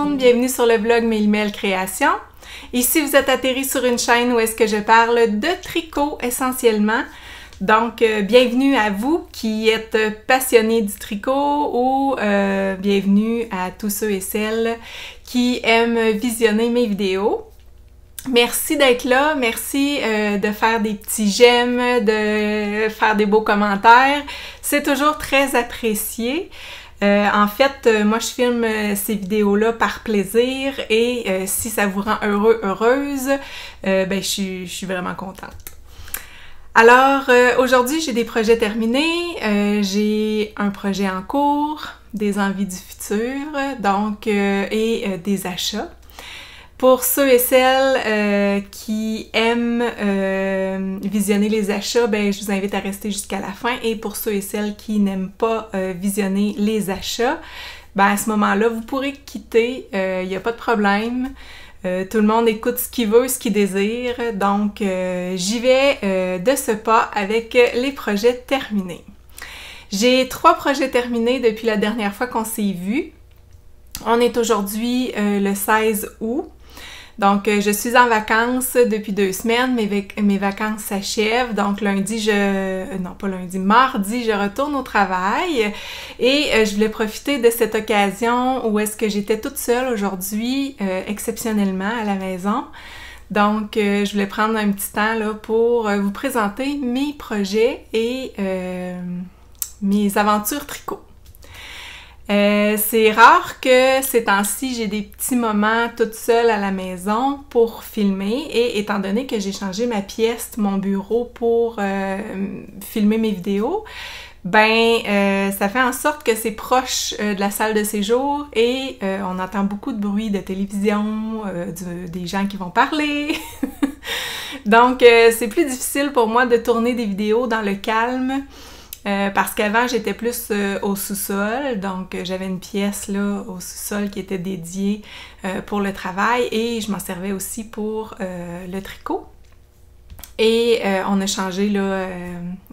monde, bienvenue sur le blog Mélimel Création. Ici, vous êtes atterri sur une chaîne où est-ce que je parle de tricot essentiellement. Donc, bienvenue à vous qui êtes passionnés du tricot ou bienvenue à tous ceux et celles qui aiment visionner mes vidéos. Merci d'être là, merci de faire des petits j'aime, de faire des beaux commentaires. C'est toujours très apprécié. En fait, moi je filme ces vidéos-là par plaisir et si ça vous rend heureux, heureuse, ben je suis vraiment contente. Alors, aujourd'hui j'ai des projets terminés, j'ai un projet en cours, des envies du futur, donc, et des achats. Pour ceux et celles qui aiment visionner les achats, ben, je vous invite à rester jusqu'à la fin. Et pour ceux et celles qui n'aiment pas visionner les achats, ben, à ce moment-là, vous pourrez quitter, il n'y a pas de problème. Tout le monde écoute ce qu'il veut, ce qu'il désire. Donc, j'y vais de ce pas avec les projets terminés. J'ai 3 projets terminés depuis la dernière fois qu'on s'est vu. On est aujourd'hui le 16 août. Donc, je suis en vacances depuis 2 semaines, mes vacances s'achèvent, donc mardi, je retourne au travail et je voulais profiter de cette occasion où est-ce que j'étais toute seule aujourd'hui, exceptionnellement à la maison. Donc, je voulais prendre un petit temps là pour vous présenter mes projets et mes aventures tricot. C'est rare que ces temps-ci, j'ai des petits moments toute seule à la maison pour filmer et étant donné que j'ai changé ma pièce, mon bureau pour filmer mes vidéos, ben ça fait en sorte que c'est proche de la salle de séjour et on entend beaucoup de bruit de télévision, des gens qui vont parler. Donc c'est plus difficile pour moi de tourner des vidéos dans le calme. Parce qu'avant, j'étais plus au sous-sol, donc j'avais une pièce là au sous-sol qui était dédiée pour le travail et je m'en servais aussi pour le tricot. Et on a changé là,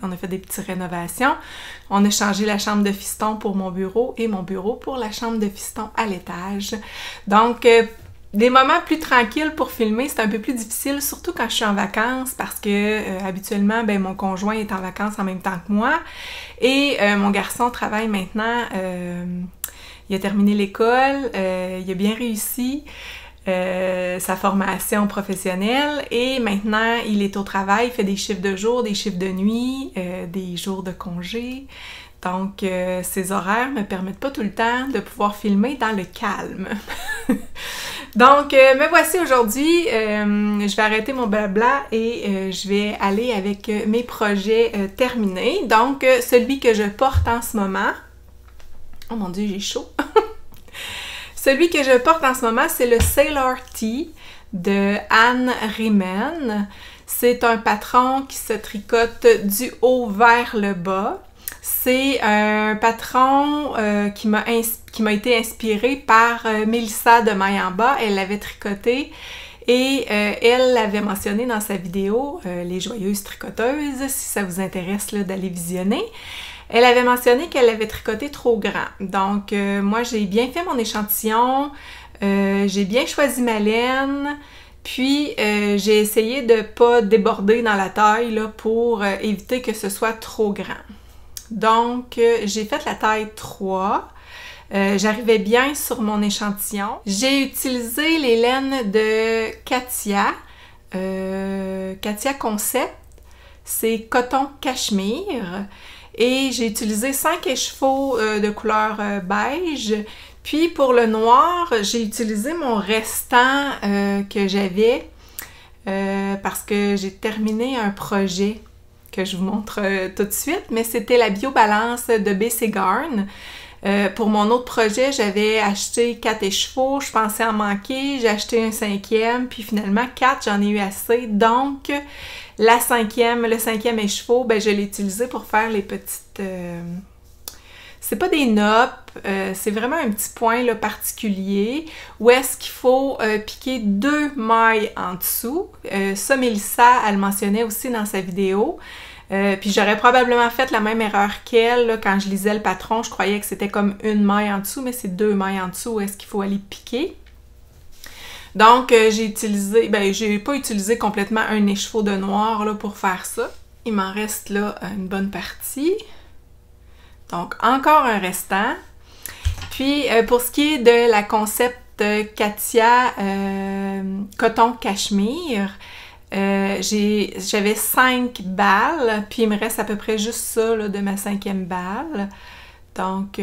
on a fait des petites rénovations. On a changé la chambre de fiston pour mon bureau et mon bureau pour la chambre de fiston à l'étage. Donc, des moments plus tranquilles pour filmer, c'est un peu plus difficile, surtout quand je suis en vacances, parce que habituellement, ben, mon conjoint est en vacances en même temps que moi, et mon garçon travaille maintenant, il a terminé l'école, il a bien réussi sa formation professionnelle, et maintenant il est au travail, il fait des chiffres de jour, des chiffres de nuit, des jours de congé. Donc, ces horaires me permettent pas tout le temps de pouvoir filmer dans le calme. Donc, me voici aujourd'hui. Je vais arrêter mon blabla et je vais aller avec mes projets terminés. Donc, celui que je porte en ce moment... Oh mon Dieu, j'ai chaud! Celui que je porte en ce moment, c'est le Sailor Tee de Anne Riemann. C'est un patron qui se tricote du haut vers le bas. C'est un patron qui m'a été inspiré par Mélissa de Maille en bas. Elle l'avait tricoté et elle l'avait mentionné dans sa vidéo Les Joyeuses Tricoteuses, si ça vous intéresse d'aller visionner. Elle avait mentionné qu'elle avait tricoté trop grand. Donc, moi, j'ai bien fait mon échantillon, j'ai bien choisi ma laine, puis j'ai essayé de ne pas déborder dans la taille là, pour éviter que ce soit trop grand. Donc, j'ai fait la taille 3. J'arrivais bien sur mon échantillon. J'ai utilisé les laines de Katia, Katia Concept. C'est coton cachemire. Et j'ai utilisé 5 écheveaux de couleur beige. Puis pour le noir, j'ai utilisé mon restant que j'avais parce que j'ai terminé un projet que je vous montre tout de suite, mais c'était la Biobalance de BC Garn. Pour mon autre projet, j'avais acheté 4 écheveaux, je pensais en manquer, j'ai acheté un 5e, puis finalement 4, j'en ai eu assez, donc le 5e écheveau, ben, je l'ai utilisé pour faire les petites... c'est pas des noppes, c'est vraiment un petit point là, particulier où est-ce qu'il faut piquer 2 mailles en dessous. Ça, Mélissa, elle mentionnait aussi dans sa vidéo. Puis j'aurais probablement fait la même erreur qu'elle là, quand je lisais le patron. Je croyais que c'était comme une maille en dessous, mais c'est 2 mailles en dessous où est-ce qu'il faut aller piquer. Donc, j'ai utilisé, j'ai pas utilisé complètement un écheveau de noir là, pour faire ça. Il m'en reste là une bonne partie. Donc, encore un restant. Puis, pour ce qui est de la concept Katia coton cachemire, j'avais 5 balles, puis il me reste à peu près juste ça là, de ma 5e balle. Donc,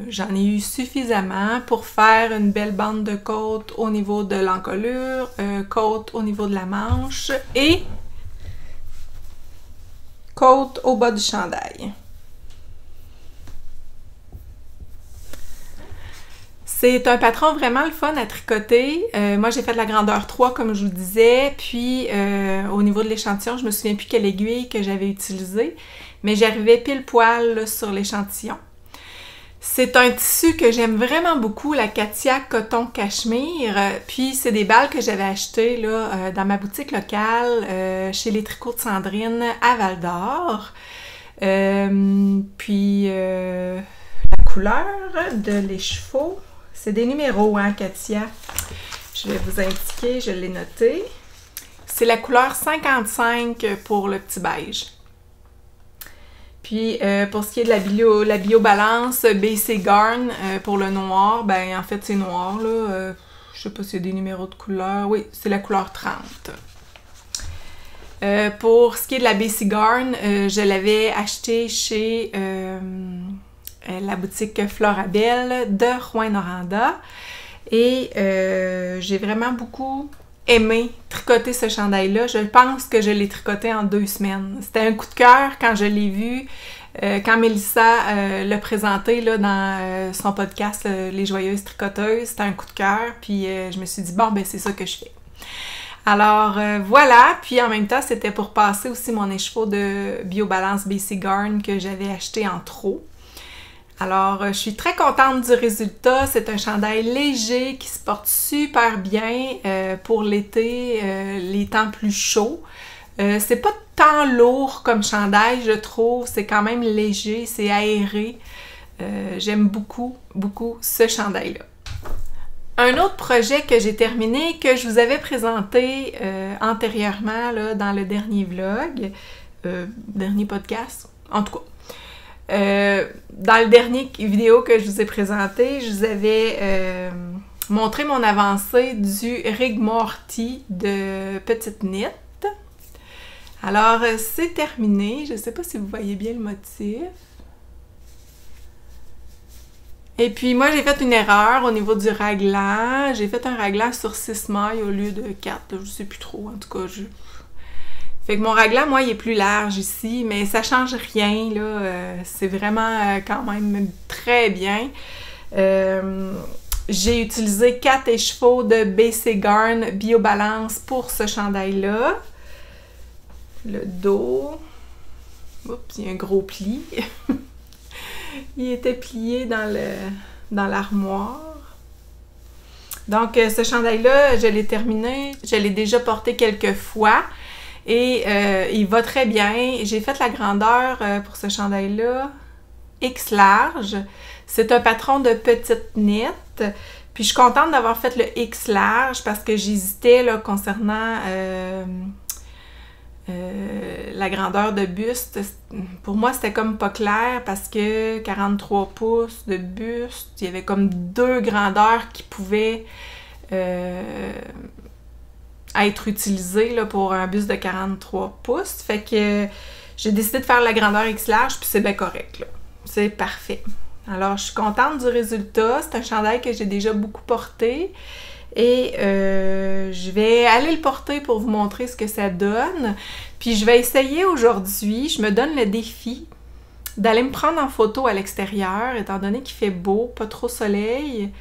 j'en ai eu suffisamment pour faire une belle bande de côte au niveau de l'encolure, côte au niveau de la manche et côte au bas du chandail. C'est un patron vraiment le fun à tricoter. Moi, j'ai fait de la grandeur 3, comme je vous disais, puis au niveau de l'échantillon, je me souviens plus quelle aiguille que j'avais utilisée, mais j'arrivais pile poil là, sur l'échantillon. C'est un tissu que j'aime vraiment beaucoup, la Katia coton cachemire, puis c'est des balles que j'avais achetées là, dans ma boutique locale, chez les Tricots de Sandrine à Val-d'Or. Puis la couleur de l'écheveau, c'est des numéros, hein, Katia? Je vais vous indiquer, je l'ai noté. C'est la couleur 55 pour le petit beige. Puis, pour ce qui est de la biobalance BC Garn pour le noir, ben en fait, c'est noir, là. Je sais pas s'il y a des numéros de couleur. Oui, c'est la couleur 30. Pour ce qui est de la BC Garn, je l'avais acheté chez la boutique Florabelle de Rouyn-Noranda. Et j'ai vraiment beaucoup aimé tricoter ce chandail-là. Je pense que je l'ai tricoté en 2 semaines. C'était un coup de cœur quand je l'ai vu, quand Mélissa l'a présenté là, dans son podcast Les Joyeuses Tricoteuses. C'était un coup de cœur, puis je me suis dit, bon, ben c'est ça que je fais. Alors voilà, puis en même temps, c'était pour passer aussi mon écheveau de Biobalance BC Garn que j'avais acheté en trop. Alors, je suis très contente du résultat. C'est un chandail léger qui se porte super bien pour l'été, les temps plus chauds. C'est pas tant lourd comme chandail, je trouve. C'est quand même léger, c'est aéré. J'aime beaucoup, beaucoup ce chandail-là. Un autre projet que j'ai terminé, que je vous avais présenté antérieurement là, dans le dernier vlog, dernier podcast, en tout cas. Dans le dernier vidéo que je vous ai présenté, je vous avais montré mon avancée du Rigmorty de Petite Knit. Alors, c'est terminé. Je ne sais pas si vous voyez bien le motif. Et puis, moi, j'ai fait une erreur au niveau du raglan. J'ai fait un raglan sur 6 mailles au lieu de 4. Je ne sais plus trop. En tout cas, Fait que mon raglan, moi, il est plus large ici, mais ça change rien, là. C'est vraiment quand même très bien. J'ai utilisé 4 écheveaux de BC Garn Biobalance pour ce chandail-là. Le dos. Oups, il y a un gros pli. Il était plié dans l'armoire. Donc, ce chandail-là, je l'ai terminé. Je l'ai déjà porté quelques fois. Et il va très bien. J'ai fait la grandeur pour ce chandail-là X large. C'est un patron de Petite Knit. Puis je suis contente d'avoir fait le X large parce que j'hésitais là, concernant la grandeur de buste. Pour moi, c'était comme pas clair parce que 43 pouces de buste, il y avait comme 2 grandeurs qui pouvaient être utilisées là, pour un buste de 43 pouces. Fait que j'ai décidé de faire la grandeur X large, puis c'est bien correct, là. C'est parfait. Alors, je suis contente du résultat. C'est un chandail que j'ai déjà beaucoup porté. Et je vais aller le porter pour vous montrer ce que ça donne. Puis je vais essayer aujourd'hui, je me donne le défi d'aller me prendre en photo à l'extérieur, étant donné qu'il fait beau, pas trop soleil.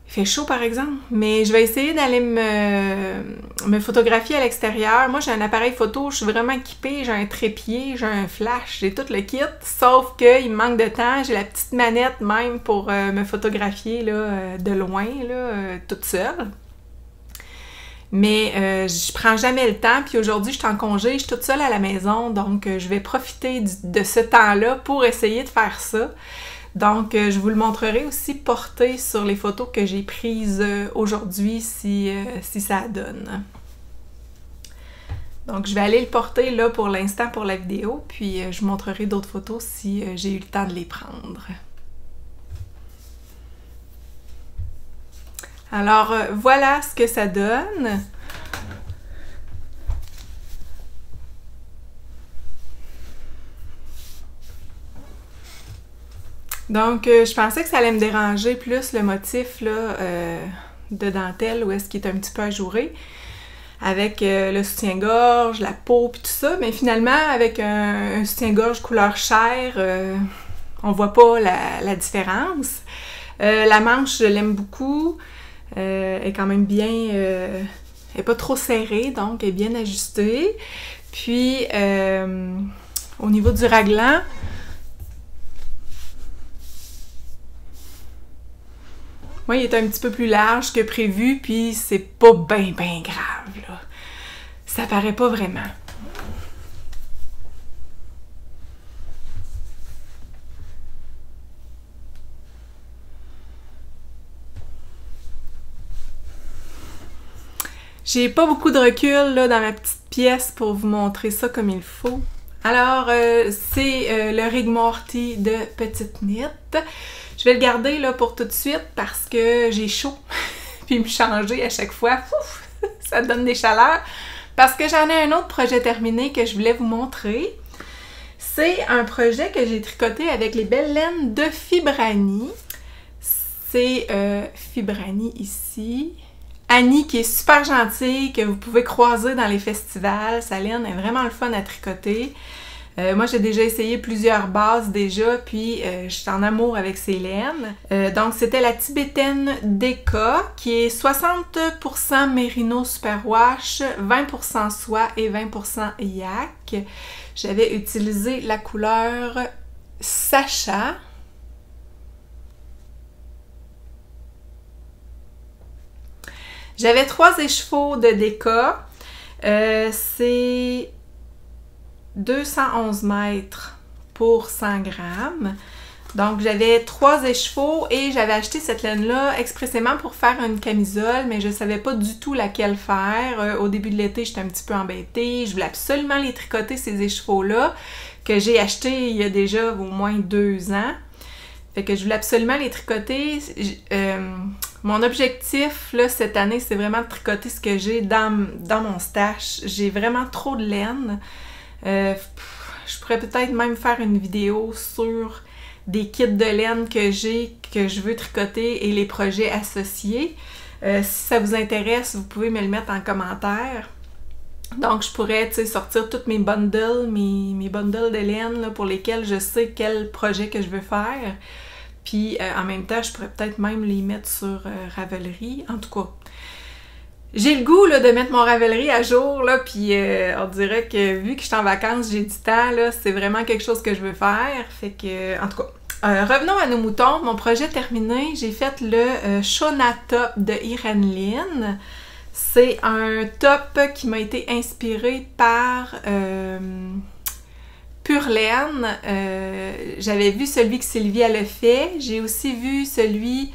Il fait chaud par exemple, mais je vais essayer d'aller me photographier à l'extérieur. Moi, j'ai un appareil photo, je suis vraiment équipée, j'ai un trépied, j'ai un flash, j'ai tout le kit, sauf qu'il me manque de temps. J'ai la petite manette même pour me photographier là, de loin, là, toute seule. Mais je prends jamais le temps, puis aujourd'hui, je suis en congé, je suis toute seule à la maison, donc je vais profiter de ce temps-là pour essayer de faire ça. Donc, je vous le montrerai aussi porté sur les photos que j'ai prises aujourd'hui si ça donne. Donc, je vais aller le porter là pour l'instant pour la vidéo, puis je vous montrerai d'autres photos si j'ai eu le temps de les prendre. Alors, voilà ce que ça donne. Donc, je pensais que ça allait me déranger plus le motif là, de dentelle, où est-ce qu'il est un petit peu ajouré, avec le soutien-gorge, la peau, puis tout ça, mais finalement, avec un soutien-gorge couleur chair, on voit pas la différence. La manche, je l'aime beaucoup, elle est quand même bien, elle est pas trop serrée, donc elle est bien ajustée. Puis, au niveau du raglan, moi, il est un petit peu plus large que prévu, puis c'est pas ben grave, là. Ça paraît pas vraiment. J'ai pas beaucoup de recul, là, dans ma petite pièce pour vous montrer ça comme il faut. Alors, c'est le Rigmorty de Petite Knit. Je vais le garder là pour tout de suite parce que j'ai chaud. Puis me changer à chaque fois, ouf, ça donne des chaleurs. Parce que j'en ai un autre projet terminé que je voulais vous montrer. C'est un projet que j'ai tricoté avec les belles laines de Fibrani. C'est Fibrani ici. Annie qui est super gentille, que vous pouvez croiser dans les festivals. Sa laine est vraiment le fun à tricoter. Moi, j'ai déjà essayé plusieurs bases déjà, puis je suis en amour avec ces laines. Donc, c'était la tibétaine Deka, qui est 60% Merino Superwash, 20% soie et 20% yak. J'avais utilisé la couleur Sacha. J'avais 3 écheveaux de Deka. C'est 211 mètres pour 100 grammes. Donc, j'avais 3 écheveaux et j'avais acheté cette laine-là expressément pour faire une camisole, mais je ne savais pas du tout laquelle faire. Au début de l'été, j'étais un petit peu embêtée. Je voulais absolument les tricoter, ces écheveaux-là, que j'ai achetés il y a déjà au moins 2 ans. Fait que je voulais absolument les tricoter. Mon objectif, là, cette année, c'est vraiment de tricoter ce que j'ai dans mon stash. J'ai vraiment trop de laine. Je pourrais peut-être même faire une vidéo sur des kits de laine que j'ai, que je veux tricoter et les projets associés. Si ça vous intéresse, vous pouvez me le mettre en commentaire. Donc, je pourrais, tu sais, sortir toutes mes bundles, mes bundles de laine là, pour lesquels je sais quel projet que je veux faire. Puis, en même temps, je pourrais peut-être même les mettre sur Ravelry. En tout cas, j'ai le goût là, de mettre mon Ravelry à jour, là, puis on dirait que vu que je suis en vacances, j'ai du temps, là, c'est vraiment quelque chose que je veux faire. Fait que, en tout cas, revenons à nos moutons. Mon projet terminé, j'ai fait le Shona Top de Irene Lynn. C'est un top qui m'a été inspiré par Pure Laine. J'avais vu celui que Sylvie elle a fait. J'ai aussi vu celui...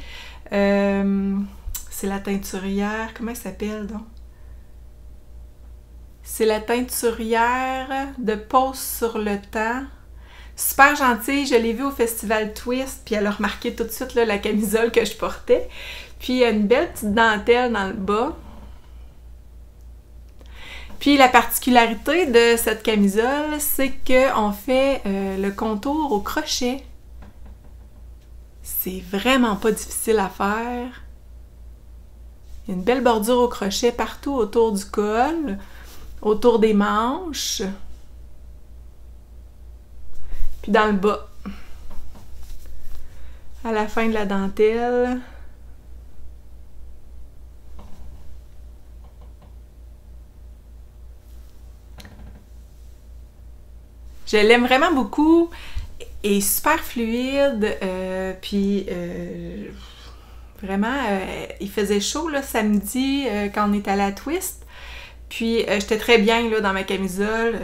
c'est la teinturière... Comment elle s'appelle donc? C'est la teinturière de Pause sur le temps. Super gentille. Je l'ai vue au Festival Twist. Puis elle a remarqué tout de suite là, la camisole que je portais. Puis il y a une belle petite dentelle dans le bas. Puis la particularité de cette camisole, c'est qu'on fait le contour au crochet. C'est vraiment pas difficile à faire. Il y a une belle bordure au crochet partout autour du col, autour des manches, puis dans le bas. À la fin de la dentelle. Je l'aime vraiment beaucoup, et super fluide, puis vraiment, il faisait chaud là, samedi quand on est allé à Twist, puis j'étais très bien là, dans ma camisole,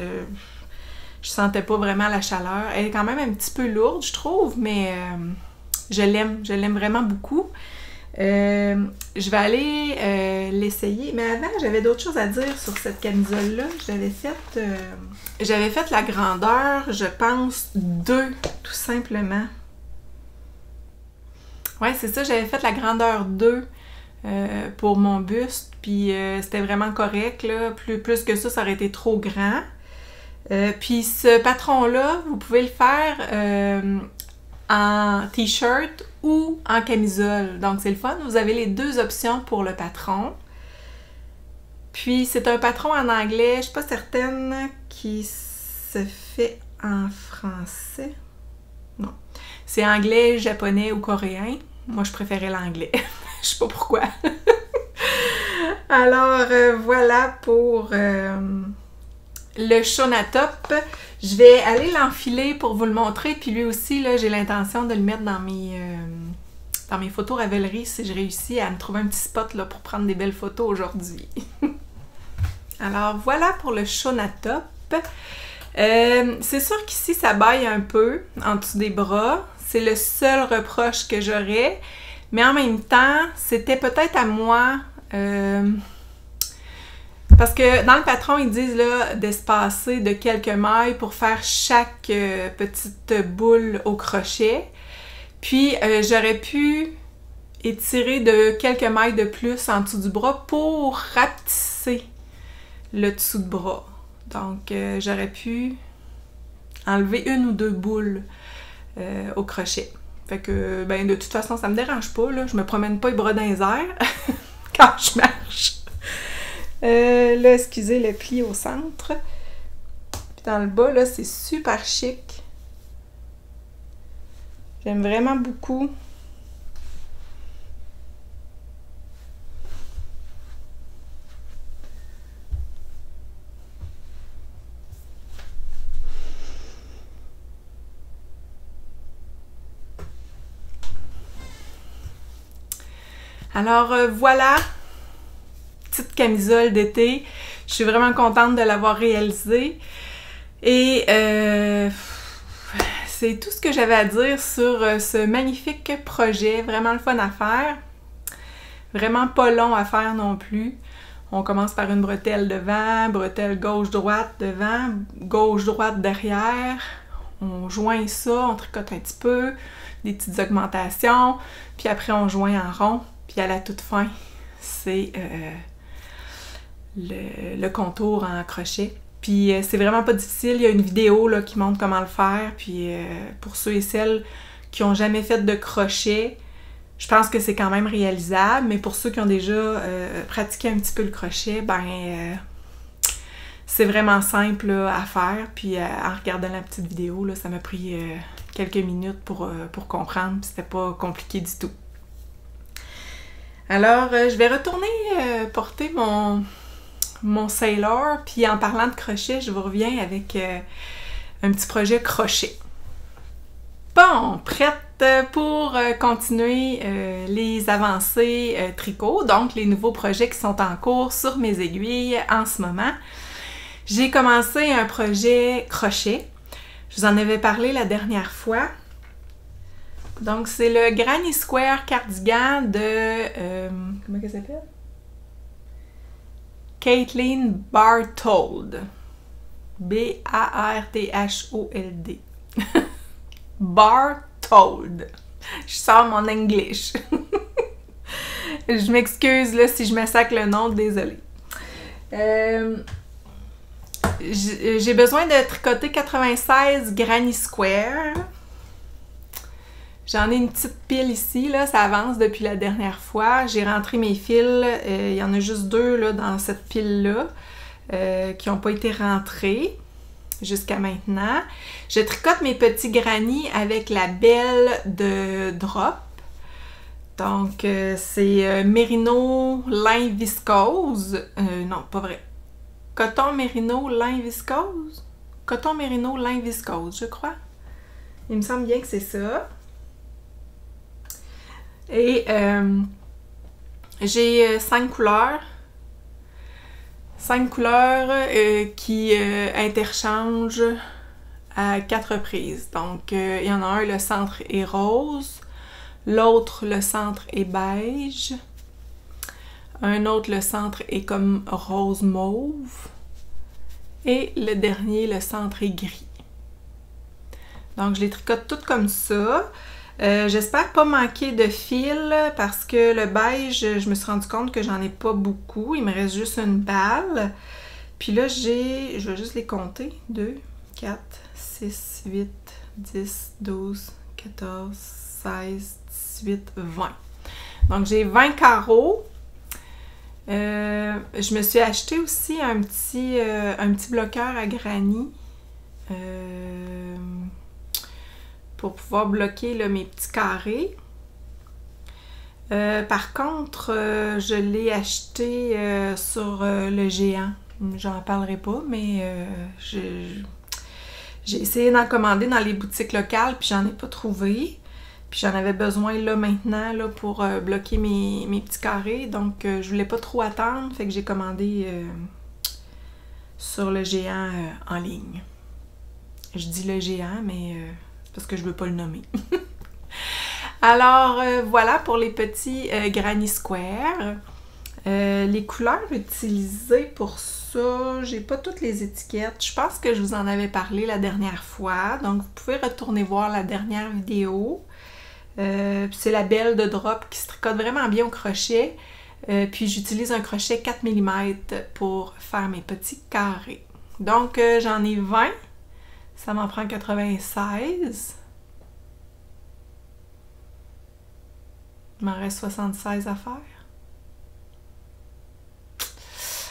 je sentais pas vraiment la chaleur. Elle est quand même un petit peu lourde, je trouve, mais je l'aime vraiment beaucoup. Je vais aller l'essayer. Mais avant, j'avais d'autres choses à dire sur cette camisole-là. J'avais fait la grandeur, je pense, 2, tout simplement. Ouais, c'est ça, j'avais fait la grandeur 2 pour mon buste, puis c'était vraiment correct, là. Plus que ça aurait été trop grand. Puis ce patron-là, vous pouvez le faire en t-shirt ou en camisole. Donc c'est le fun, vous avez les deux options pour le patron. Puis c'est un patron en anglais, je suis pas certaine qui se fait en français. Non. C'est anglais, japonais ou coréen. Moi je préférais l'anglais. Je sais pas pourquoi. Alors voilà pour le Shona Top. Je vais aller l'enfiler pour vous le montrer, puis lui aussi, là, j'ai l'intention de le mettre dans mes photos Ravelry si je réussis à me trouver un petit spot là, pour prendre des belles photos aujourd'hui. Alors voilà pour le Shona Top. C'est sûr qu'ici ça baille un peu en dessous des bras. C'est le seul reproche que j'aurais. Mais en même temps, c'était peut-être à moi... parce que dans le patron, ils disent là d'espacer de quelques mailles pour faire chaque petite boule au crochet. Puis j'aurais pu étirer de quelques mailles de plus en dessous du bras pour rapetisser le dessous de bras. Donc j'aurais pu enlever 1 ou 2 boules au crochet. Fait que ben de toute façon, ça me dérange pas, là. Je me promène pas les bras dans les airs quand je marche. Là, excusez le pli au centre. Puis dans le bas, là, c'est super chic. J'aime vraiment beaucoup. Alors, voilà. Petite camisole d'été. Je suis vraiment contente de l'avoir réalisée. Et c'est tout ce que j'avais à dire sur ce magnifique projet. Vraiment le fun à faire. Vraiment pas long à faire non plus. On commence par une bretelle devant, bretelle gauche-droite devant, gauche-droite derrière. On joint ça, on tricote un petit peu, des petites augmentations. Puis après, on joint en rond. Puis à la toute fin, c'est... le contour en crochet. Puis c'est vraiment pas difficile, il y a une vidéo là, qui montre comment le faire, puis pour ceux et celles qui ont jamais fait de crochet, je pense que c'est quand même réalisable, mais pour ceux qui ont déjà pratiqué un petit peu le crochet, ben c'est vraiment simple là, à faire, puis en regardant la petite vidéo, là, ça m'a pris quelques minutes pour comprendre, puis c'était pas compliqué du tout. Alors, je vais retourner porter mon Sailor, puis en parlant de crochet, je vous reviens avec un petit projet crochet. Bon, prête pour continuer les avancées tricot, donc les nouveaux projets qui sont en cours sur mes aiguilles en ce moment. J'ai commencé un projet crochet. Je vous en avais parlé la dernière fois. Donc, c'est le Granny Square cardigan de... comment elle s'appelle? Caitlin Barthold. B-A-R-T-H-O-L-D. Barthold. Je sors mon English. Je m'excuse là si je me sac le nom, désolée. J'ai besoin de tricoter 96 Granny Square. J'en ai une petite pile ici, là, ça avance depuis la dernière fois. J'ai rentré mes fils, il y en a juste 2 là, dans cette pile-là qui n'ont pas été rentrés jusqu'à maintenant. Je tricote mes petits granny avec la belle de Drop. Donc, c'est Merino lin viscose. Non, pas vrai. Coton Merino lin viscose? Coton Merino lin viscose, je crois. Il me semble bien que c'est ça. Et j'ai 5 couleurs. 5 couleurs qui interchangent à 4 reprises. Donc, il y en a un, le centre est rose. L'autre, le centre est beige. Un autre, le centre est comme rose mauve. Et le dernier, le centre est gris. Donc, je les tricote toutes comme ça. J'espère pas manquer de fil parce que le beige, je me suis rendu compte que j'en ai pas beaucoup. Il me reste juste une balle. Puis là, je vais juste les compter. 2, 4, 6, 8, 10, 12, 14, 16, 18, 20. Donc, j'ai 20 carreaux. Je me suis acheté aussi un petit bloqueur à granny pour pouvoir bloquer là, mes petits carrés. Par contre, je l'ai acheté sur le géant. J'en parlerai pas, mais j'ai essayé d'en commander dans les boutiques locales, puis j'en ai pas trouvé. Puis j'en avais besoin là maintenant là, pour bloquer mes petits carrés. Donc je voulais pas trop attendre, fait que j'ai commandé sur le géant en ligne. Je dis le géant, mais c'est parce que je veux pas le nommer. Alors voilà pour les petits Granny Square. Les couleurs utilisées pour ça, j'ai pas toutes les étiquettes. Je pense que je vous en avais parlé la dernière fois. Donc vous pouvez retourner voir la dernière vidéo. C'est la belle de drop qui se tricote vraiment bien au crochet. Puis j'utilise un crochet 4 mm pour faire mes petits carrés. Donc j'en ai 20. Ça m'en prend 96. Il m'en reste 76 à faire.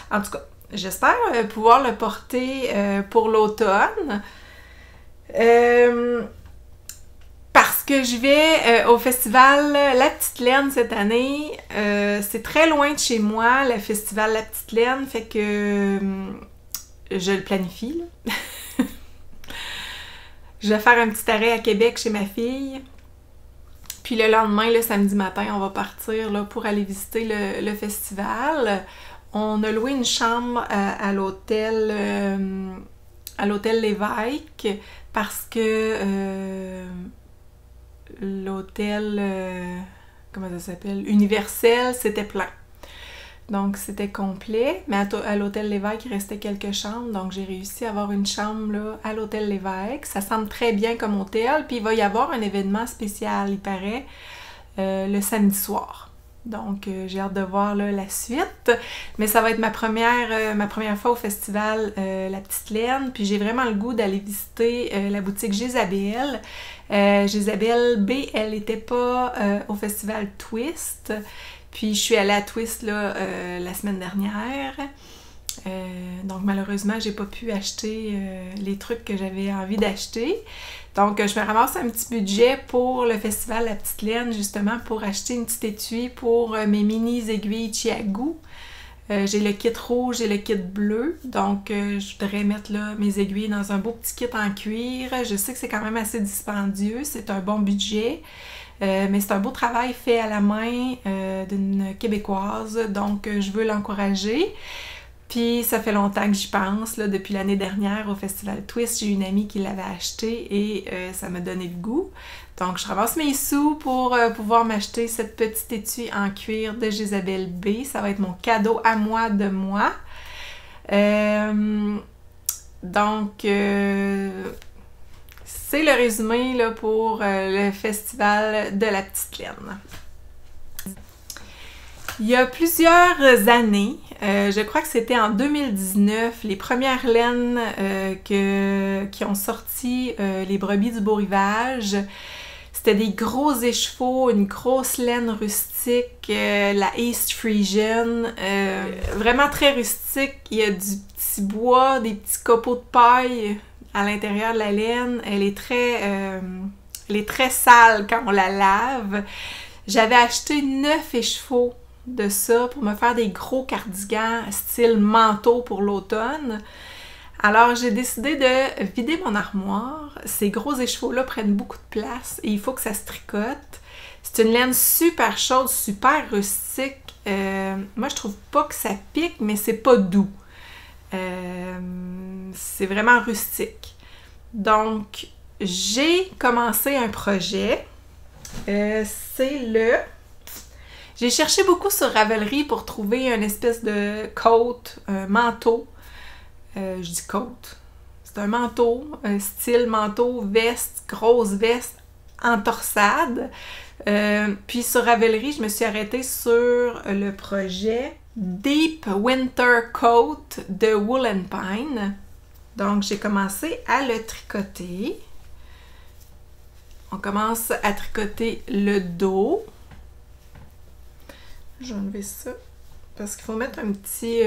En tout cas, j'espère pouvoir le porter pour l'automne. Parce que je vais au festival La Petite Laine cette année. C'est très loin de chez moi, le festival La Petite Laine, fait que je le planifie. Je vais faire un petit arrêt à Québec chez ma fille. Puis le lendemain, le samedi matin, on va partir là, pour aller visiter le festival. On a loué une chambre à l'hôtel Lévesque parce que l'hôtel, comment ça s'appelle? Universel, c'était plein. Donc, c'était complet. Mais à l'hôtel Lévesque, il restait quelques chambres. Donc, j'ai réussi à avoir une chambre là, à l'hôtel Lévesque. Ça semble très bien comme hôtel. Puis, il va y avoir un événement spécial, il paraît, le samedi soir. Donc, j'ai hâte de voir là, la suite. Mais ça va être ma première fois au festival La Petite Laine. Puis, j'ai vraiment le goût d'aller visiter la boutique Jésabelle. Jésabelle B, elle n'était pas au festival Twist. Puis je suis allée à Twist là, la semaine dernière. Donc malheureusement, j'ai pas pu acheter les trucs que j'avais envie d'acheter. Donc je me ramasse un petit budget pour le festival La Petite Laine, justement pour acheter une petite étui pour mes mini aiguilles Chiagou. J'ai le kit rouge et le kit bleu, donc je voudrais mettre là, mes aiguilles dans un beau petit kit en cuir. Je sais que c'est quand même assez dispendieux, c'est un bon budget. Mais c'est un beau travail fait à la main d'une Québécoise, donc je veux l'encourager. Puis ça fait longtemps que j'y pense, là, depuis l'année dernière au Festival Twist, j'ai une amie qui l'avait acheté et ça m'a donné le goût. Donc je ramasse mes sous pour pouvoir m'acheter cette petite étui en cuir de Jésabelle B. Ça va être mon cadeau à moi de moi. Donc c'est le résumé là, pour le festival de la Petite Laine. Il y a plusieurs années, je crois que c'était en 2019, les premières laines qui ont sorti les brebis du Beau Rivage. C'était des gros écheveaux, une grosse laine rustique, la East Frisian, vraiment très rustique. Il y a du petit bois, des petits copeaux de paille à l'intérieur de la laine. Elle est très sale quand on la lave. J'avais acheté 9 écheveaux de ça pour me faire des gros cardigans style manteau pour l'automne. Alors j'ai décidé de vider mon armoire. Ces gros écheveaux-là prennent beaucoup de place et il faut que ça se tricote. C'est une laine super chaude, super rustique. Moi je trouve pas que ça pique, mais c'est pas doux. C'est vraiment rustique. Donc j'ai commencé un projet C'est le... J'ai cherché beaucoup sur Ravelry pour trouver une espèce de coat, un manteau. Je dis coat. C'est un manteau, un style manteau, veste, grosse veste en torsade. Puis sur Ravelry, je me suis arrêtée sur le projet Deep Winter Coat de Wool and Pine. Donc, j'ai commencé à le tricoter. On commence à tricoter le dos. Je vais enlever ça. Parce qu'il faut mettre un petit...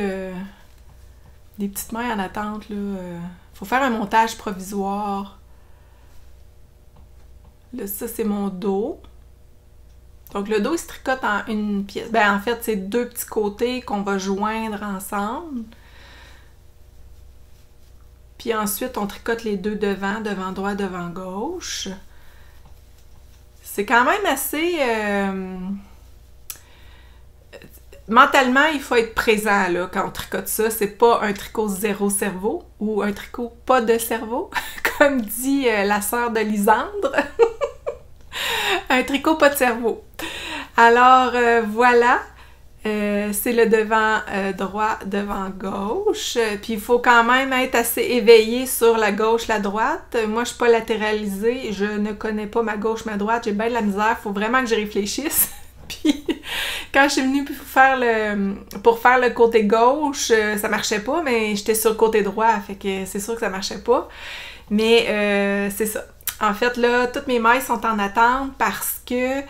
des petites mailles en attente, là. Faut faire un montage provisoire. Là, ça, c'est mon dos. Donc, le dos, il se tricote en une pièce. Ben, en fait, c'est deux petits côtés qu'on va joindre ensemble. Puis ensuite, on tricote les deux devant, devant droit, devant gauche. C'est quand même assez... Mentalement, il faut être présent là, quand on tricote ça. C'est pas un tricot zéro cerveau ou un tricot pas de cerveau, comme dit la sœur de Lisandre. Un tricot pas de cerveau. Alors, voilà. C'est le devant droit, devant gauche. Puis il faut quand même être assez éveillé sur la gauche, la droite. Moi, je suis pas latéralisée. Je ne connais pas ma gauche, ma droite. J'ai bien de la misère. Il faut vraiment que je réfléchisse. Puis quand je suis venue pour faire le côté gauche, ça marchait pas, mais j'étais sur le côté droit, fait que c'est sûr que ça marchait pas. Mais c'est ça. En fait, là, toutes mes mailles sont en attente parce que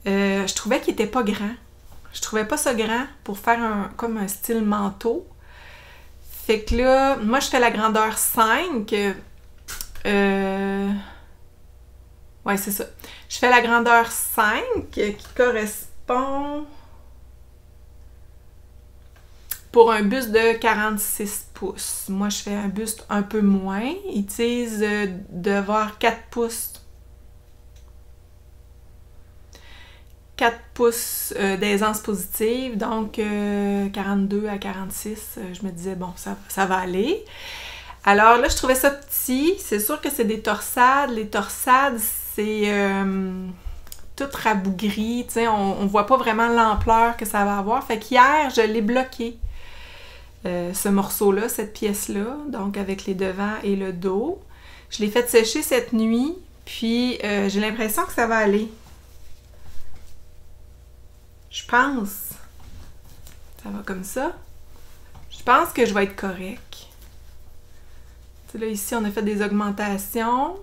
je trouvais qu'il était pas grand. Je trouvais pas ça grand pour faire comme un style manteau. Fait que là, moi, je fais la grandeur 5. Ouais, c'est ça. Je fais la grandeur 5 qui correspond pour un buste de 46 pouces. Moi, je fais un buste un peu moins. Ils disent d'avoir 4 pouces. 4 pouces d'aisance positive, donc 42 à 46. Je me disais, bon, ça va aller. Alors là, je trouvais ça petit. C'est sûr que c'est des torsades. Les torsades, c'est tout rabougri. Tu sais, on voit pas vraiment l'ampleur que ça va avoir. Fait qu'hier, je l'ai bloqué. Ce morceau-là, cette pièce-là, donc avec les devants et le dos. Je l'ai fait sécher cette nuit, puis j'ai l'impression que ça va aller. Je pense. Ça va comme ça. Je pense que je vais être correct. Tu sais, là, ici, on a fait des augmentations.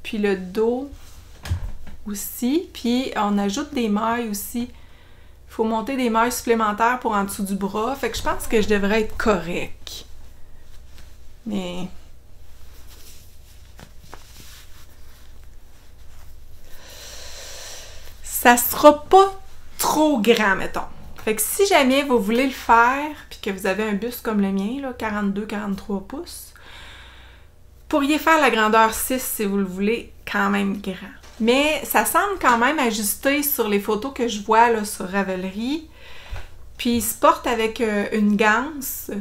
Puis le dos aussi. Puis on ajoute des mailles aussi. Il faut monter des mailles supplémentaires pour en dessous du bras. Fait que je pense que je devrais être correct. Mais... ça sera pas trop grand, mettons. Fait que si jamais vous voulez le faire, puis que vous avez un buste comme le mien, là, 42-43 pouces, pourriez faire la grandeur 6 si vous le voulez, quand même grand. Mais ça semble quand même ajusté sur les photos que je vois là, sur Ravelry. Puis il se porte avec une ganse.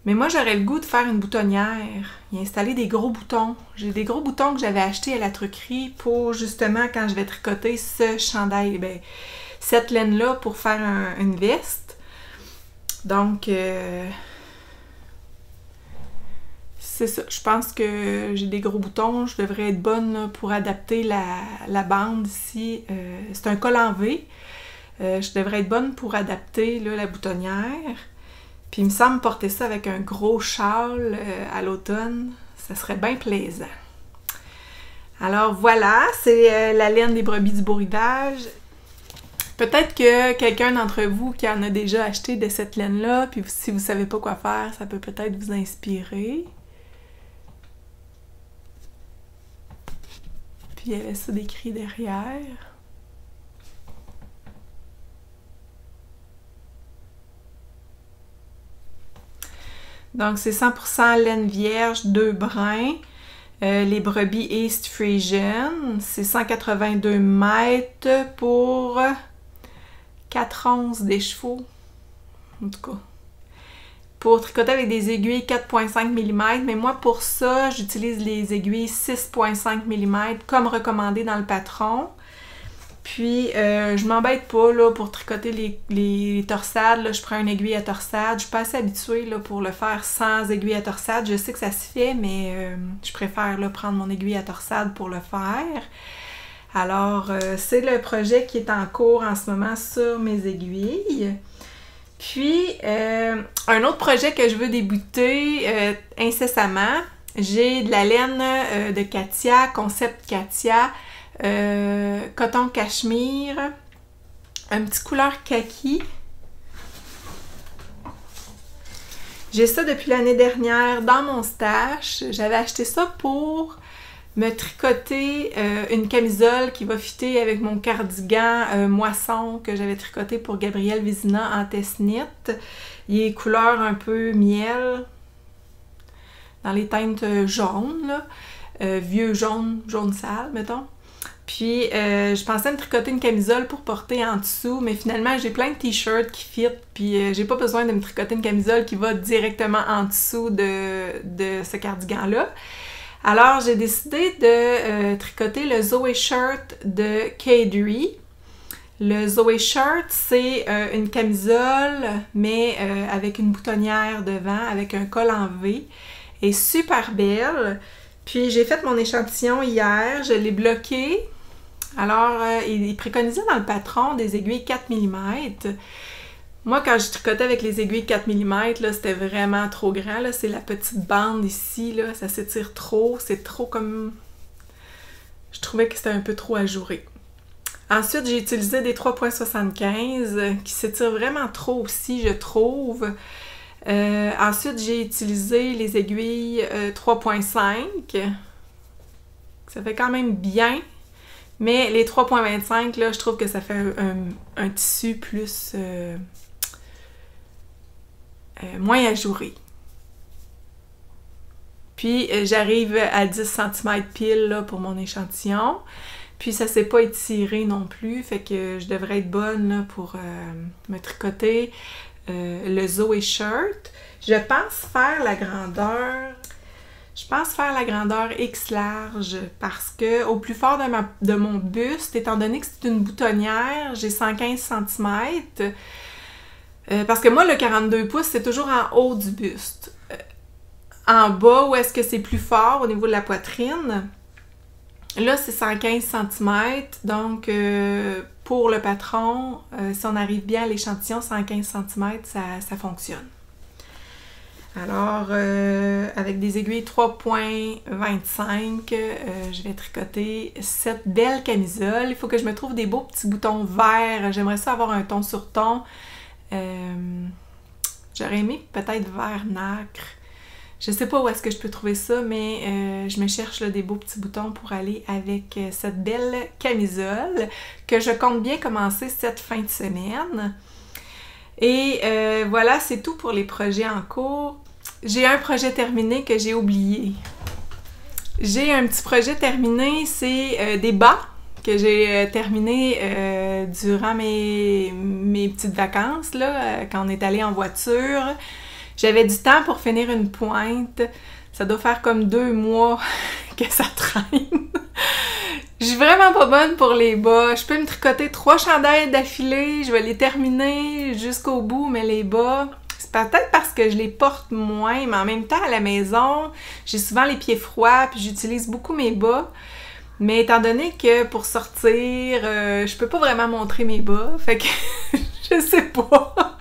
Mais moi, j'aurais le goût de faire une boutonnière. Il a installé des gros boutons. J'ai des gros boutons que j'avais achetés à la truquerie pour justement quand je vais tricoter ce chandail, ben, cette laine-là pour faire une veste. Donc, c'est ça. Je pense que j'ai des gros boutons. Je devrais être bonne là, pour adapter la bande ici. C'est un col en V. Je devrais être bonne pour adapter là, la boutonnière. Puis il me semble porter ça avec un gros châle à l'automne. Ça serait bien plaisant. Alors voilà, c'est la laine des brebis du beau rivage. Peut-être que quelqu'un d'entre vous qui en a déjà acheté de cette laine-là, puis si vous ne savez pas quoi faire, ça peut peut-être vous inspirer. Puis il y avait ça décrit derrière. Donc, c'est 100% laine vierge, 2 brins. Les brebis East Friesian, c'est 182 mètres pour 4 onces des chevaux. En tout cas, pour tricoter avec des aiguilles 4,5 mm. Mais moi, pour ça, j'utilise les aiguilles 6,5 mm comme recommandé dans le patron. Puis, je m'embête pas là, pour tricoter les torsades. Là, je prends une aiguille à torsade. Je suis pas assez habituée là, pour le faire sans aiguille à torsade. Je sais que ça se fait, mais je préfère là, prendre mon aiguille à torsade pour le faire. Alors, c'est le projet qui est en cours en ce moment sur mes aiguilles. Puis, un autre projet que je veux débuter incessamment, j'ai de la laine de Katia, Concept Katia, coton cachemire, un petit couleur kaki. J'ai ça depuis l'année dernière dans mon stash. J'avais acheté ça pour me tricoter une camisole qui va fitter avec mon cardigan moisson que j'avais tricoté pour Gabrielle Vézina en test-knit. Il est couleur un peu miel, dans les teintes jaunes, là. Vieux jaune, jaune sale, mettons. Puis, je pensais me tricoter une camisole pour porter en dessous, mais finalement, j'ai plein de t-shirts qui fit, puis j'ai pas besoin de me tricoter une camisole qui va directement en dessous de ce cardigan-là. Alors, j'ai décidé de tricoter le Zoé Shirt de Kadri. Le Zoé Shirt, c'est une camisole, mais avec une boutonnière devant, avec un col en V. Elle est super belle. Puis, j'ai fait mon échantillon hier, je l'ai bloqué. Alors, il préconisait dans le patron des aiguilles 4 mm. Moi, quand je tricotais avec les aiguilles 4 mm, là, c'était vraiment trop grand. Là. C'est la petite bande ici, là. Ça s'étire trop. C'est trop comme... Je trouvais que c'était un peu trop ajouré. Ensuite, j'ai utilisé des 3,75 qui s'étirent vraiment trop aussi, je trouve. Ensuite, j'ai utilisé les aiguilles 3,5. Ça fait quand même bien. Mais les 3,25, là, je trouve que ça fait un tissu plus... moins ajouré. Puis, j'arrive à 10 cm pile là, pour mon échantillon. Puis, ça s'est pas étiré non plus, fait que je devrais être bonne là, pour me tricoter le Zoé Shirt. Je pense faire la grandeur... Je pense faire la grandeur X large parce que au plus fort de mon buste, étant donné que c'est une boutonnière, j'ai 115 cm. Parce que moi, le 42 pouces, c'est toujours en haut du buste. En bas, où est-ce que c'est plus fort au niveau de la poitrine, là, c'est 115 cm. Donc, pour le patron, si on arrive bien à l'échantillon, 115 cm, ça fonctionne. Alors, avec des aiguilles 3,25, je vais tricoter cette belle camisole. Il faut que je me trouve des beaux petits boutons verts. J'aimerais ça avoir un ton sur ton. J'aurais aimé peut-être vert nacre. Je sais pas où est-ce que je peux trouver ça, mais je me cherche là, des beaux petits boutons pour aller avec cette belle camisole que je compte bien commencer cette fin de semaine. Et voilà, c'est tout pour les projets en cours. J'ai un projet terminé que j'ai oublié. J'ai un petit projet terminé, c'est des bas que j'ai terminé durant mes petites vacances, là, quand on est allé en voiture. J'avais du temps pour finir une pointe. Ça doit faire comme 2 mois que ça traîne. Je suis vraiment pas bonne pour les bas. Je peux me tricoter 3 chandails d'affilée. Je vais les terminer jusqu'au bout, mais les bas... C'est peut-être parce que je les porte moins, mais en même temps, à la maison, j'ai souvent les pieds froids, puis j'utilise beaucoup mes bas. Mais étant donné que pour sortir, je peux pas vraiment montrer mes bas, fait que je sais pas.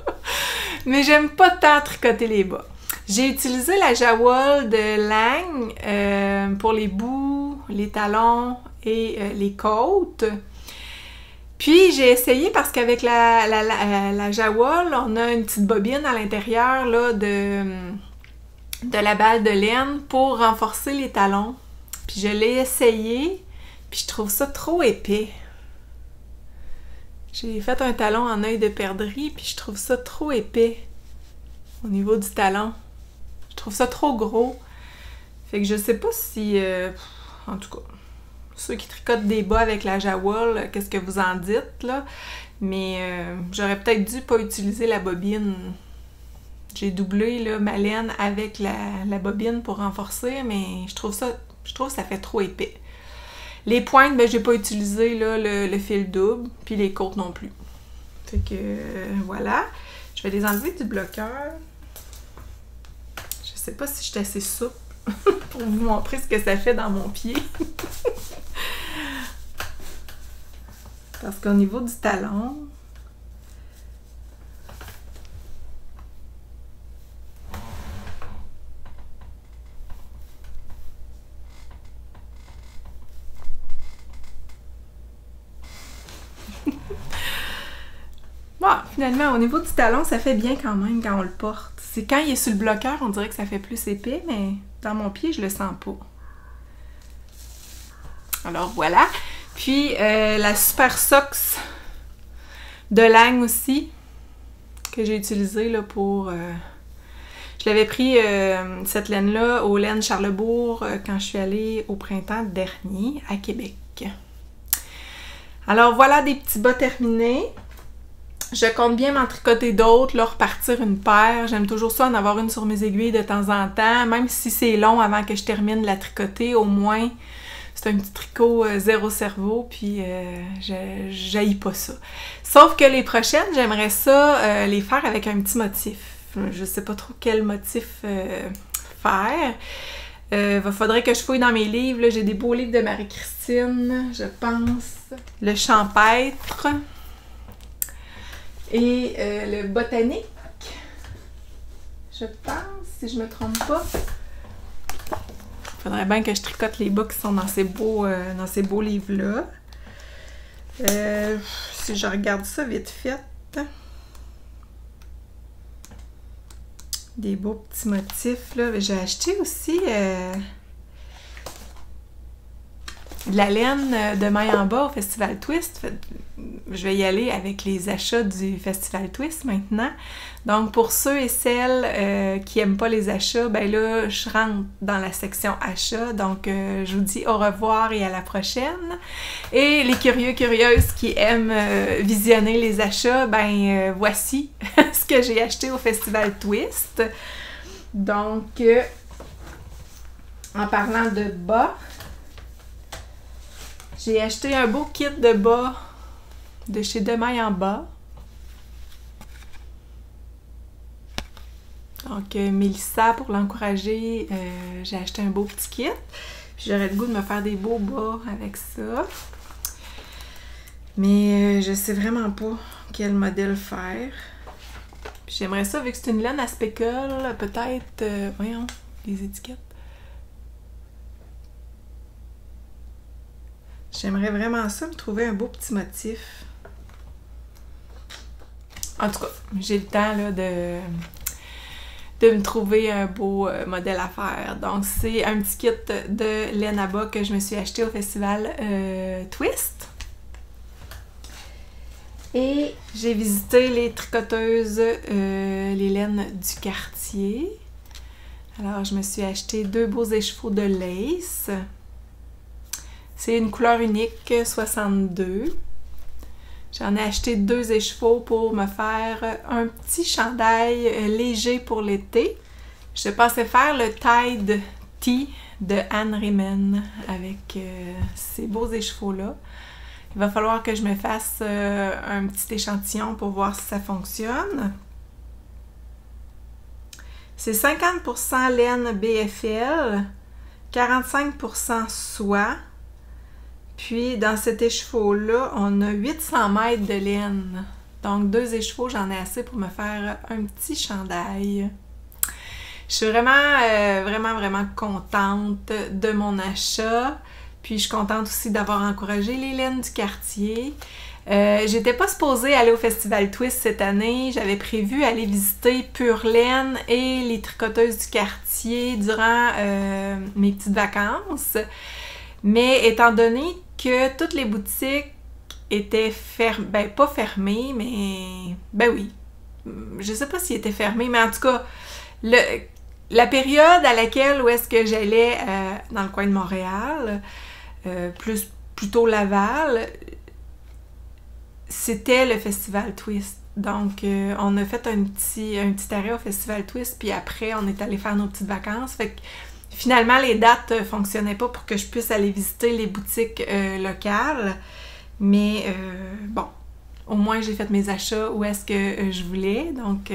Mais j'aime pas tant tricoter les bas. J'ai utilisé la Jawol de Lang pour les bouts, les talons et les côtes. Puis j'ai essayé parce qu'avec la Jawol, on a une petite bobine à l'intérieur là, de la balle de laine pour renforcer les talons. Puis je l'ai essayé, puis je trouve ça trop épais. J'ai fait un talon en œil de perdrix, puis je trouve ça trop épais au niveau du talon. Je trouve ça trop gros. Fait que je sais pas si... en tout cas... Ceux qui tricotent des bas avec la Jawol, qu'est-ce que vous en dites, là? Mais j'aurais peut-être dû pas utiliser la bobine. J'ai doublé là, ma laine avec la bobine pour renforcer, mais je trouve que ça fait trop épais. Les pointes, ben j'ai pas utilisé là, le fil double, puis les côtes non plus. Fait que voilà. Je vais les enlever du bloqueur. Je sais pas si je suis assez souple pour vous montrer ce que ça fait dans mon pied. Parce qu'au niveau du talon, bon, finalement, au niveau du talon, ça fait bien quand même quand on le porte. C'est quand il est sur le bloqueur, on dirait que ça fait plus épais, mais dans mon pied, je le sens pas. Alors voilà. Puis la Super Socks de Lang aussi, que j'ai utilisée là, pour... je l'avais pris, cette laine-là, aux laines Charlebourg, quand je suis allée au printemps dernier à Québec. Alors voilà des petits bas terminés. Je compte bien m'en tricoter d'autres, leur repartir une paire. J'aime toujours ça, en avoir une sur mes aiguilles de temps en temps. Même si c'est long avant que je termine de la tricoter, au moins, c'est un petit tricot zéro cerveau, puis j'haïs pas ça. Sauf que les prochaines, j'aimerais ça les faire avec un petit motif. Je sais pas trop quel motif faire. Faudrait que je fouille dans mes livres. J'ai des beaux livres de Marie-Christine, je pense. Le champêtre. Et le botanique, je pense, si je me trompe pas. Faudrait bien que je tricote les bas qui sont dans ces beaux livres-là. Si je regarde ça vite fait, des beaux petits motifs, là. J'ai acheté aussi de la laine de maille en bas au Festival Twist. Je vais y aller avec les achats du Festival Twist maintenant. Donc, pour ceux et celles qui n'aiment pas les achats, ben là, je rentre dans la section achats. Donc, je vous dis au revoir et à la prochaine. Et les curieux, curieuses qui aiment visionner les achats, ben voici ce que j'ai acheté au Festival Twist. Donc, en parlant de bas, j'ai acheté un beau kit de bas de chez Demaille en bas. Donc, Mélissa, pour l'encourager, j'ai acheté un beau petit kit. Puis j'aurais le goût de me faire des beaux bas avec ça. Mais je sais vraiment pas quel modèle faire. Puis j'aimerais ça, vu que c'est une laine à speckle, peut-être... voyons, les étiquettes. J'aimerais vraiment ça, me trouver un beau petit motif. En tout cas, j'ai le temps là, de me trouver un beau modèle à faire. Donc, c'est un petit kit de laine à bas que je me suis acheté au Festival Twist. Et j'ai visité les tricoteuses, les laines du quartier. Alors, je me suis acheté 2 beaux écheveaux de lace. C'est une couleur unique, 62. J'en ai acheté 2 écheveaux pour me faire un petit chandail léger pour l'été. Je pensais faire le Tide Tea de Anne Riemann avec ces beaux écheveaux-là. Il va falloir que je me fasse un petit échantillon pour voir si ça fonctionne. C'est 50% laine BFL, 45% soie. Puis, dans cet écheveau-là, on a 800 mètres de laine. Donc, 2 écheveaux, j'en ai assez pour me faire un petit chandail. Je suis vraiment contente de mon achat. Puis, je suis contente aussi d'avoir encouragé les laines du quartier. J'étais pas supposée aller au Festival Twist cette année. J'avais prévu aller visiter Pure Laine et les tricoteuses du quartier durant mes petites vacances. Mais étant donné que toutes les boutiques étaient fermées, ben pas fermées, mais ben oui, je sais pas s'ils étaient fermés, mais en tout cas, la période à laquelle où est-ce que j'allais dans le coin de Montréal, plutôt Laval, c'était le Festival Twist. Donc, on a fait un petit arrêt au Festival Twist, puis après, on est allé faire nos petites vacances. Fait que Finalement, les dates ne fonctionnaient pas pour que je puisse aller visiter les boutiques locales. Mais bon, au moins j'ai fait mes achats où est-ce que je voulais. Donc,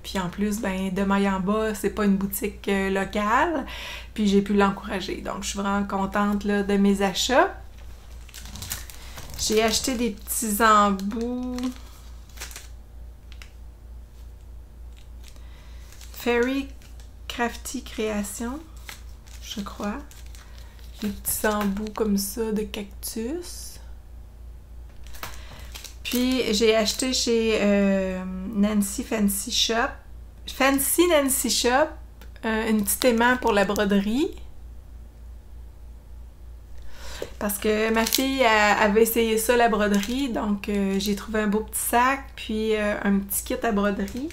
puis en plus, ben, de Mayamba, c'est pas une boutique locale. Puis j'ai pu l'encourager. Donc, je suis vraiment contente là, de mes achats. J'ai acheté des petits embouts. Fairy Crafty Création, je crois. Des petits embouts comme ça de cactus. Puis j'ai acheté chez Nancy Fancy Shop. Fancy Nancy Shop, un petit aimant pour la broderie. Parce que ma fille avait essayé ça, la broderie. Donc j'ai trouvé un beau petit sac, puis un petit kit à broderie.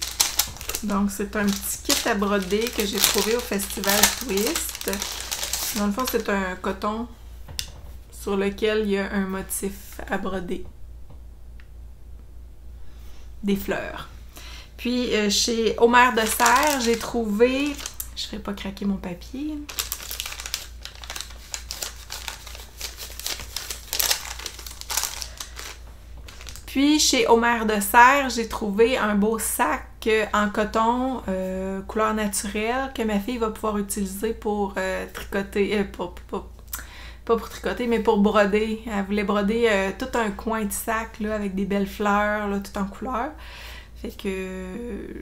Donc, c'est un petit kit à broder que j'ai trouvé au Festival Twist. Dans le fond, c'est un coton sur lequel il y a un motif à broder. Des fleurs. Puis, chez Omer de Serre, j'ai trouvé... Je ne ferai pas craquer mon papier. Puis, chez Omer de Serre, j'ai trouvé un beau sac en coton couleur naturelle que ma fille va pouvoir utiliser pour tricoter, pas pour tricoter, mais pour broder. Elle voulait broder tout un coin de sac là, avec des belles fleurs, là, tout en couleur. Fait que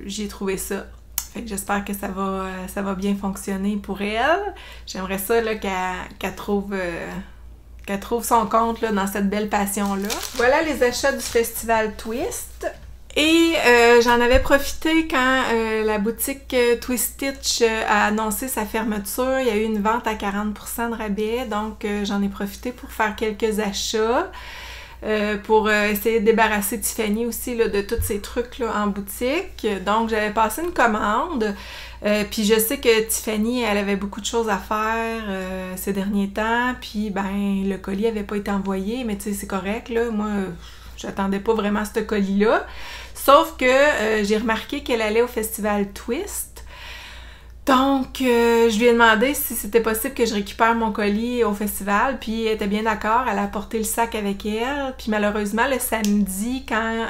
j'ai trouvé ça. Fait que j'espère que ça va bien fonctionner pour elle. J'aimerais ça là, qu'elle trouve son compte là, dans cette belle passion-là. Voilà les achats du Festival Twist. Et j'en avais profité quand la boutique Twist Stitch a annoncé sa fermeture. Il y a eu une vente à 40% de rabais, donc j'en ai profité pour faire quelques achats, pour essayer de débarrasser Tiffany aussi là, de tous ces trucs là, en boutique. Donc j'avais passé une commande, puis je sais que Tiffany, elle avait beaucoup de choses à faire ces derniers temps, puis ben le colis avait pas été envoyé, mais tu sais c'est correct là, moi j'attendais pas vraiment ce colis-là. Sauf que j'ai remarqué qu'elle allait au Festival Twist. Donc, je lui ai demandé si c'était possible que je récupère mon colis au festival. Puis, elle était bien d'accord. Elle a apporté le sac avec elle. Puis, malheureusement, le samedi, quand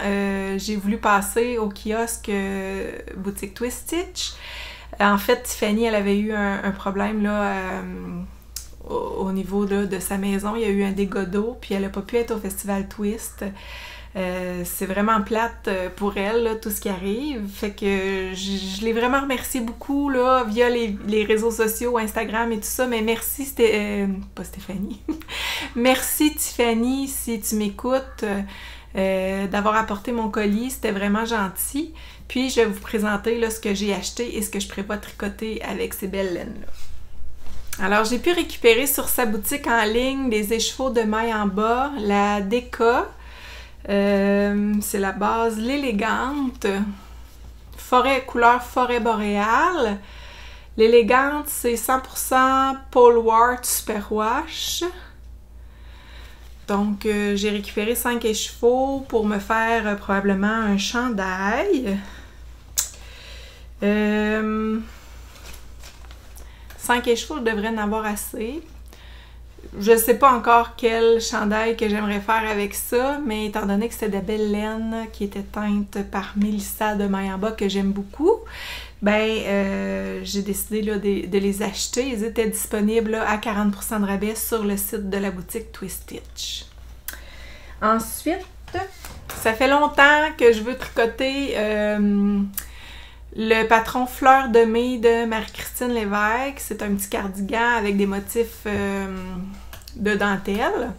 j'ai voulu passer au kiosque boutique Twist Stitch, en fait, Tiffany, elle avait eu un problème là, au niveau là, de sa maison. Il y a eu un dégât d'eau. Puis, elle n'a pas pu être au Festival Twist. C'est vraiment plate pour elle, là, tout ce qui arrive. Fait que je l'ai vraiment remercié beaucoup là, via les réseaux sociaux, Instagram et tout ça. Mais merci, pas Stéphanie. Merci Tiffany, si tu m'écoutes, d'avoir apporté mon colis. C'était vraiment gentil. Puis je vais vous présenter là, ce que j'ai acheté et ce que je prévois tricoter avec ces belles laines-là. Alors, j'ai pu récupérer sur sa boutique en ligne des écheveaux de Mayamba, la Deka. C'est la base l'élégante, couleur forêt boréale. L'élégante, c'est 100% Polewart Superwash. Donc, j'ai récupéré 5 écheveaux pour me faire probablement un chandail. 5 écheveaux, je devrais en avoir assez. Je sais pas encore quel chandail que j'aimerais faire avec ça, mais étant donné que c'était de belles laines qui étaient teintes par Melissa de Mayamba, que j'aime beaucoup, ben j'ai décidé là, de les acheter. Ils étaient disponibles là, à 40% de rabais sur le site de la boutique Twist Stitch. Ensuite, ça fait longtemps que je veux tricoter le patron Fleur de mai de Marie-Christine Lévesque. C'est un petit cardigan avec des motifs de dentelle.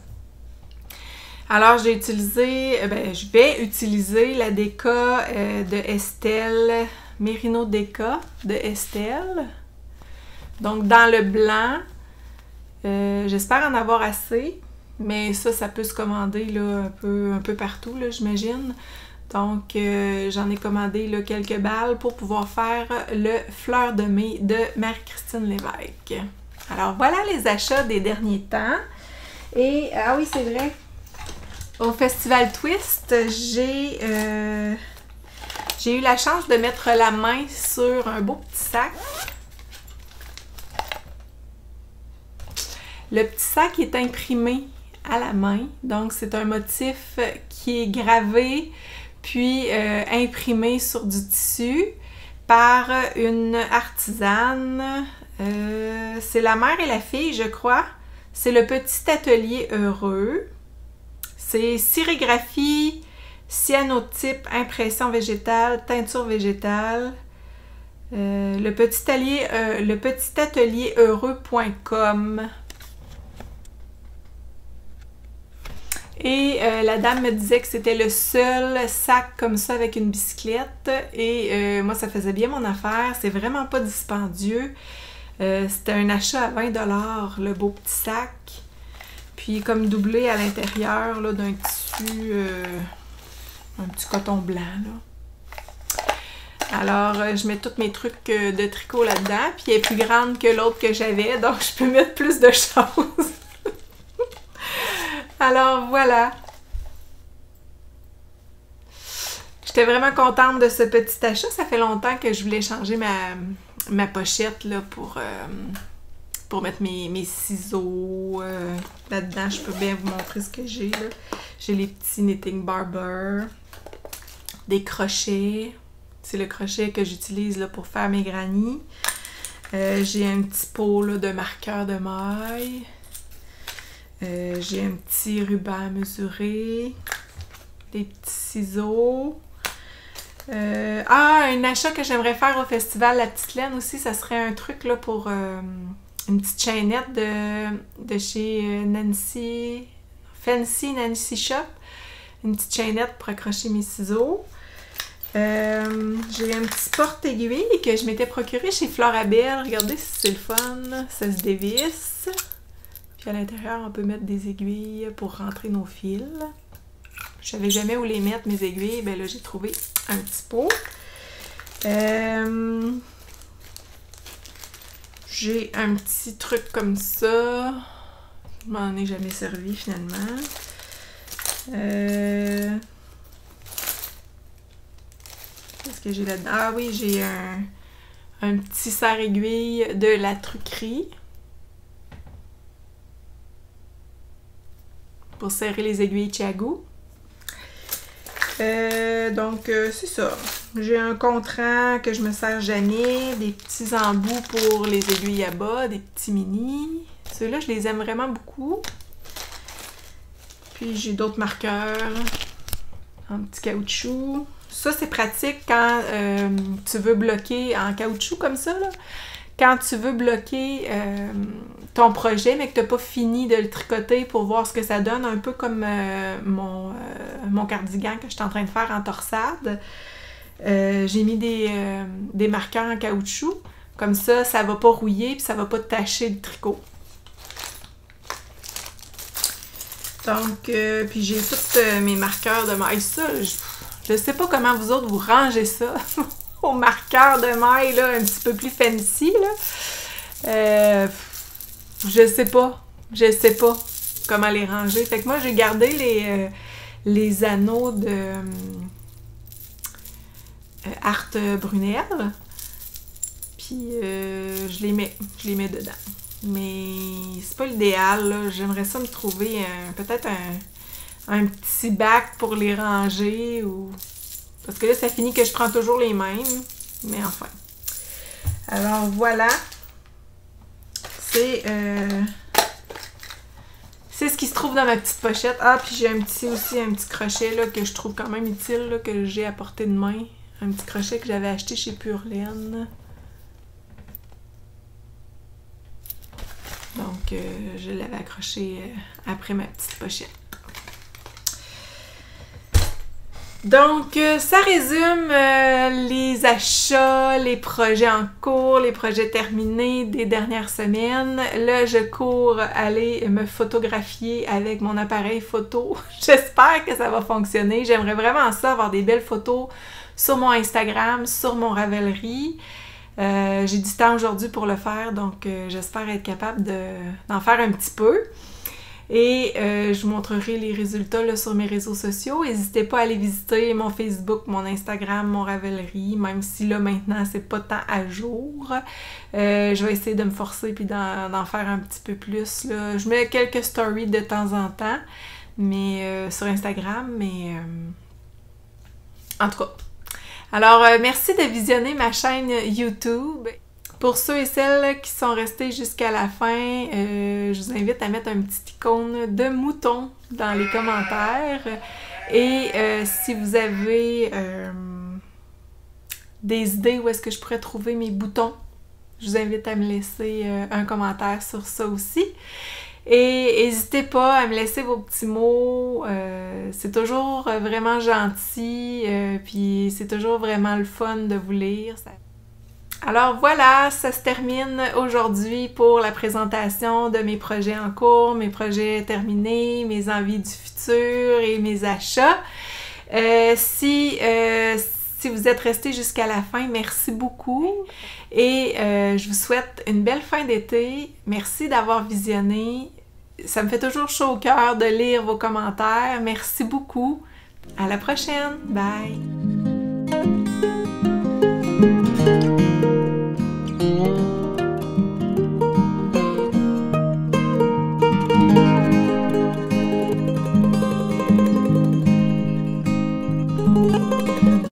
Alors, je vais utiliser la Deka de Estelle, Merino Deka de Estelle. Donc, dans le blanc, j'espère en avoir assez, mais ça peut se commander là, un peu partout, là, j'imagine. Donc, j'en ai commandé là, quelques balles pour pouvoir faire le Fleur de mai de Marie-Christine Lévesque. Alors, voilà les achats des derniers temps. Et, ah oui, c'est vrai, au Festival Twist, j'ai eu la chance de mettre la main sur un beau petit sac. Le petit sac est imprimé à la main, donc c'est un motif qui est gravé puis imprimé sur du tissu par une artisane. C'est la mère et la fille, je crois. C'est le petit atelier heureux. C'est sérigraphie, cyanotype, impression végétale, teinture végétale. Le petit atelier heureux.com. Et la dame me disait que c'était le seul sac comme ça avec une bicyclette. Et moi, ça faisait bien mon affaire. C'est vraiment pas dispendieux. C'était un achat à 20$, le beau petit sac. Puis comme doublé à l'intérieur d'un tissu, un petit coton blanc. Là. Alors, je mets tous mes trucs de tricot là-dedans. Puis elle est plus grande que l'autre que j'avais, donc je peux mettre plus de choses. Alors voilà. J'étais vraiment contente de ce petit achat. Ça fait longtemps que je voulais changer ma pochette là, pour mettre mes ciseaux là-dedans. Je peux bien vous montrer ce que j'ai. J'ai les petits Knitting Barber, des crochets. C'est le crochet que j'utilise pour faire mes grannies. J'ai un petit pot là, de marqueur de maille. J'ai un petit ruban à mesurer, des petits ciseaux. Un achat que j'aimerais faire au festival La Petite Laine aussi, ça serait un truc là, pour une petite chaînette de chez Fancy Nancy Shop. Une petite chaînette pour accrocher mes ciseaux. J'ai un petit porte-aiguille que je m'étais procuré chez Florabelle. Regardez si c'est le fun. Ça se dévisse. Puis à l'intérieur, on peut mettre des aiguilles pour rentrer nos fils. Je savais jamais où les mettre, mes aiguilles. Ben là, j'ai trouvé un petit pot. J'ai un petit truc comme ça. Je m'en ai jamais servi finalement. Qu'est-ce que j'ai là-dedans? Ah oui, j'ai un petit serre-aiguille de la truquerie. Pour serrer les aiguilles Chiago. Donc, c'est ça. J'ai un contrant que je me sers jamais, des petits embouts pour les aiguilles à bas, des petits mini. Ceux-là, je les aime vraiment beaucoup. Puis, j'ai d'autres marqueurs en petit caoutchouc. Ça, c'est pratique quand tu veux bloquer en caoutchouc comme ça, là. Quand tu veux bloquer ton projet, mais que tu n'as pas fini de le tricoter pour voir ce que ça donne, un peu comme mon cardigan que je suis en train de faire en torsade. J'ai mis des marqueurs en caoutchouc. Comme ça, ça ne va pas rouiller et ça ne va pas tacher le tricot. Donc, puis j'ai tous mes marqueurs de maille. Ça, je ne sais pas comment vous autres vous rangez ça. Aux marqueurs de maille, là, un petit peu plus fancy, là. Je sais pas comment les ranger. Fait que moi, j'ai gardé les anneaux de Art Brunel. Puis, je les mets dedans. Mais c'est pas l'idéal, là. J'aimerais ça me trouver peut-être un petit bac pour les ranger ou... Parce que là, ça finit que je prends toujours les mêmes. Mais enfin. Alors, voilà. C'est ce qui se trouve dans ma petite pochette. Ah, puis j'ai aussi un petit crochet là, que je trouve quand même utile, là, que j'ai à portée de main. Un petit crochet que j'avais acheté chez Pure Laine. Donc, je l'avais accroché après ma petite pochette. Donc, ça résume les achats, les projets en cours, les projets terminés des dernières semaines. Là, je cours aller me photographier avec mon appareil photo. J'espère que ça va fonctionner. J'aimerais vraiment ça, avoir des belles photos sur mon Instagram, sur mon Ravelry. J'ai du temps aujourd'hui pour le faire, donc j'espère être capable d'en faire un petit peu. et je vous montrerai les résultats là, sur mes réseaux sociaux. N'hésitez pas à aller visiter mon Facebook, mon Instagram, mon Ravelry, même si là maintenant c'est pas tant à jour. Je vais essayer de me forcer puis d'en faire un petit peu plus là. Je mets quelques stories de temps en temps, mais sur Instagram, mais en tout cas. Alors, merci de visionner ma chaîne YouTube. Pour ceux et celles qui sont restés jusqu'à la fin, je vous invite à mettre un petit icône de mouton dans les commentaires. Et si vous avez des idées où est-ce que je pourrais trouver mes boutons, je vous invite à me laisser un commentaire sur ça aussi. Et n'hésitez pas à me laisser vos petits mots, c'est toujours vraiment gentil, puis c'est toujours vraiment le fun de vous lire. Alors voilà, ça se termine aujourd'hui pour la présentation de mes projets en cours, mes projets terminés, mes envies du futur et mes achats. Si vous êtes restés jusqu'à la fin, merci beaucoup et je vous souhaite une belle fin d'été. Merci d'avoir visionné. Ça me fait toujours chaud au cœur de lire vos commentaires. Merci beaucoup. À la prochaine. Bye!